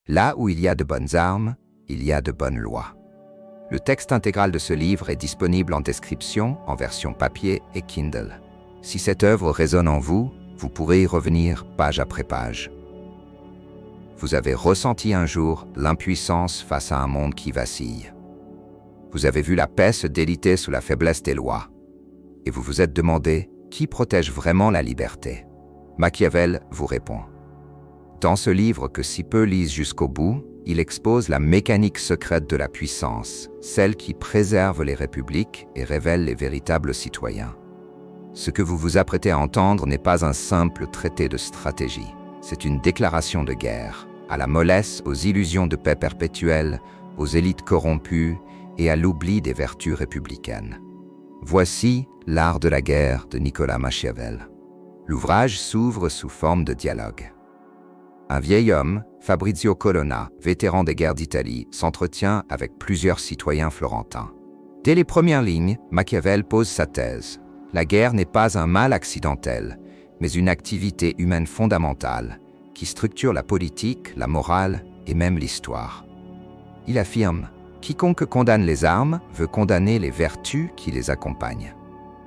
Là où il y a de bonnes armes, il y a de bonnes lois. Le texte intégral de ce livre est disponible en description, en version papier et Kindle. Si cette œuvre résonne en vous, vous pourrez y revenir page après page. Vous avez ressenti un jour l'impuissance face à un monde qui vacille. Vous avez vu la paix se déliter sous la faiblesse des lois. Et vous vous êtes demandé qui protège vraiment la liberté. Machiavel vous répond. Dans ce livre que si peu lisent jusqu'au bout, il expose la mécanique secrète de la puissance, celle qui préserve les républiques et révèle les véritables citoyens. Ce que vous vous apprêtez à entendre n'est pas un simple traité de stratégie. C'est une déclaration de guerre, à la mollesse, aux illusions de paix perpétuelle, aux élites corrompues et à l'oubli des vertus républicaines. Voici L'art de la guerre de Nicolas Machiavel. L'ouvrage s'ouvre sous forme de dialogue. Un vieil homme, Fabrizio Colonna, vétéran des guerres d'Italie, s'entretient avec plusieurs citoyens florentins. Dès les premières lignes, Machiavel pose sa thèse. La guerre n'est pas un mal accidentel, mais une activité humaine fondamentale qui structure la politique, la morale et même l'histoire. Il affirme « Quiconque condamne les armes veut condamner les vertus qui les accompagnent ».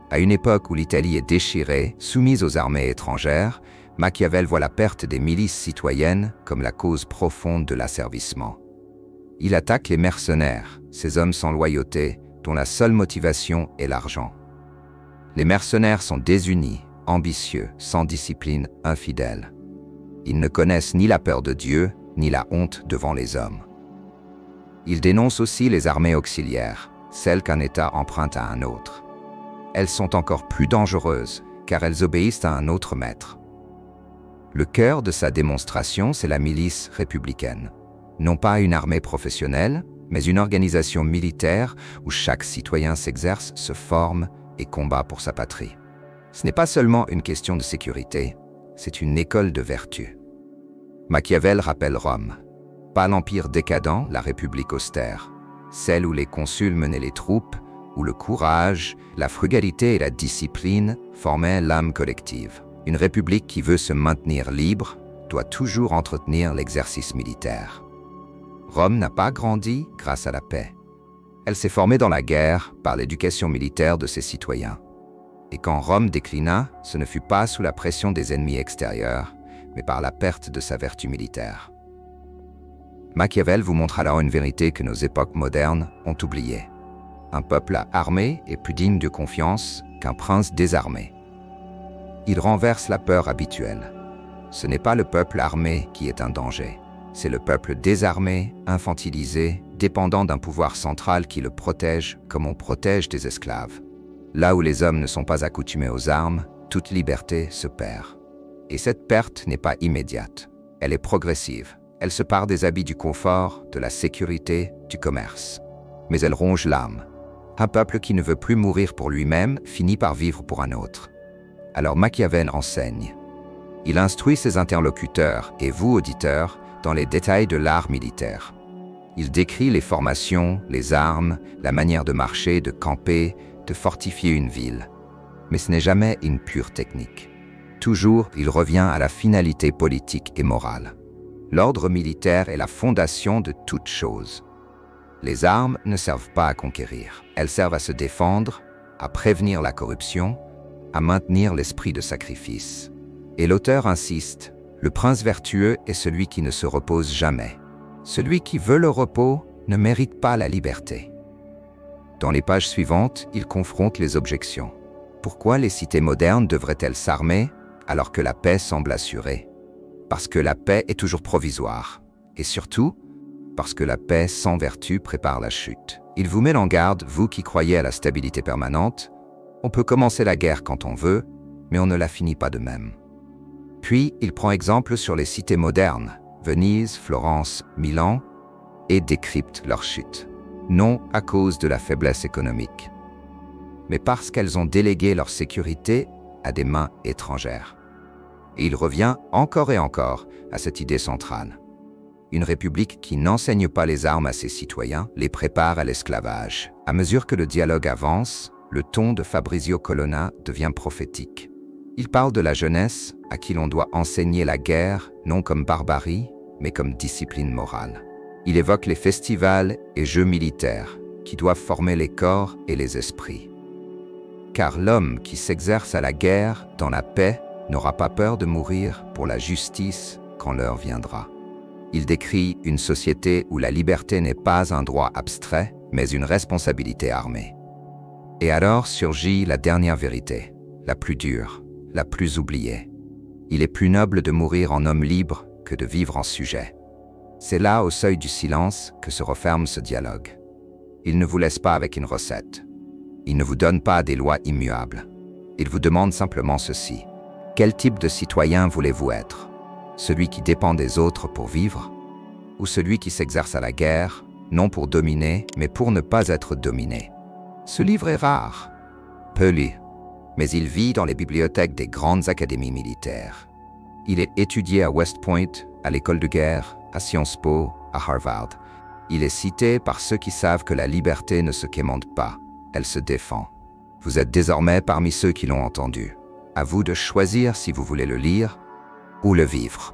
À une époque où l'Italie est déchirée, soumise aux armées étrangères, Machiavel voit la perte des milices citoyennes comme la cause profonde de l'asservissement. Il attaque les mercenaires, ces hommes sans loyauté, dont la seule motivation est l'argent. Les mercenaires sont désunis, ambitieux, sans discipline, infidèles. Ils ne connaissent ni la peur de Dieu, ni la honte devant les hommes. Il dénonce aussi les armées auxiliaires, celles qu'un État emprunte à un autre. Elles sont encore plus dangereuses, car elles obéissent à un autre maître. Le cœur de sa démonstration, c'est la milice républicaine. Non pas une armée professionnelle, mais une organisation militaire où chaque citoyen s'exerce, se forme et combat pour sa patrie. Ce n'est pas seulement une question de sécurité, c'est une école de vertu. Machiavel rappelle Rome. Pas l'empire décadent, la république austère, celle où les consuls menaient les troupes, où le courage, la frugalité et la discipline formaient l'âme collective. Une république qui veut se maintenir libre doit toujours entretenir l'exercice militaire. Rome n'a pas grandi grâce à la paix. Elle s'est formée dans la guerre par l'éducation militaire de ses citoyens. Et quand Rome déclina, ce ne fut pas sous la pression des ennemis extérieurs, mais par la perte de sa vertu militaire. Machiavel vous montre alors une vérité que nos époques modernes ont oubliée. Un peuple armé est plus digne de confiance qu'un prince désarmé. Il renverse la peur habituelle. Ce n'est pas le peuple armé qui est un danger. C'est le peuple désarmé, infantilisé, dépendant d'un pouvoir central qui le protège comme on protège des esclaves. Là où les hommes ne sont pas accoutumés aux armes, toute liberté se perd. Et cette perte n'est pas immédiate. Elle est progressive. Elle se part des habits du confort, de la sécurité, du commerce. Mais elle ronge l'âme. Un peuple qui ne veut plus mourir pour lui-même finit par vivre pour un autre. Alors Machiavel enseigne. Il instruit ses interlocuteurs, et vous, auditeurs, dans les détails de l'art militaire. Il décrit les formations, les armes, la manière de marcher, de camper, de fortifier une ville. Mais ce n'est jamais une pure technique. Toujours, il revient à la finalité politique et morale. L'ordre militaire est la fondation de toute chose. Les armes ne servent pas à conquérir. Elles servent à se défendre, à prévenir la corruption, à maintenir l'esprit de sacrifice. Et l'auteur insiste, le prince vertueux est celui qui ne se repose jamais. Celui qui veut le repos ne mérite pas la liberté. Dans les pages suivantes, il confronte les objections. Pourquoi les cités modernes devraient-elles s'armer alors que la paix semble assurée? Parce que la paix est toujours provisoire. Et surtout, parce que la paix sans vertu prépare la chute. Il vous met en garde, vous qui croyez à la stabilité permanente. On peut commencer la guerre quand on veut, mais on ne la finit pas de même. Puis, il prend exemple sur les cités modernes, Venise, Florence, Milan, et décrypte leur chute. Non à cause de la faiblesse économique, mais parce qu'elles ont délégué leur sécurité à des mains étrangères. Et il revient encore et encore à cette idée centrale. Une république qui n'enseigne pas les armes à ses citoyens les prépare à l'esclavage. À mesure que le dialogue avance, le ton de Fabrizio Colonna devient prophétique. Il parle de la jeunesse à qui l'on doit enseigner la guerre, non comme barbarie, mais comme discipline morale. Il évoque les festivals et jeux militaires qui doivent former les corps et les esprits. Car l'homme qui s'exerce à la guerre dans la paix n'aura pas peur de mourir pour la justice quand l'heure viendra. Il décrit une société où la liberté n'est pas un droit abstrait, mais une responsabilité armée. Et alors surgit la dernière vérité, la plus dure, la plus oubliée. Il est plus noble de mourir en homme libre que de vivre en sujet. C'est là, au seuil du silence, que se referme ce dialogue. Il ne vous laisse pas avec une recette. Il ne vous donne pas des lois immuables. Il vous demande simplement ceci. Quel type de citoyen voulez-vous être? Celui qui dépend des autres pour vivre? Ou celui qui s'exerce à la guerre, non pour dominer, mais pour ne pas être dominé? Ce livre est rare, peu lu, mais il vit dans les bibliothèques des grandes académies militaires. Il est étudié à West Point, à l'école de guerre, à Sciences Po, à Harvard. Il est cité par ceux qui savent que la liberté ne se quémande pas, elle se défend. Vous êtes désormais parmi ceux qui l'ont entendu. À vous de choisir si vous voulez le lire ou le vivre.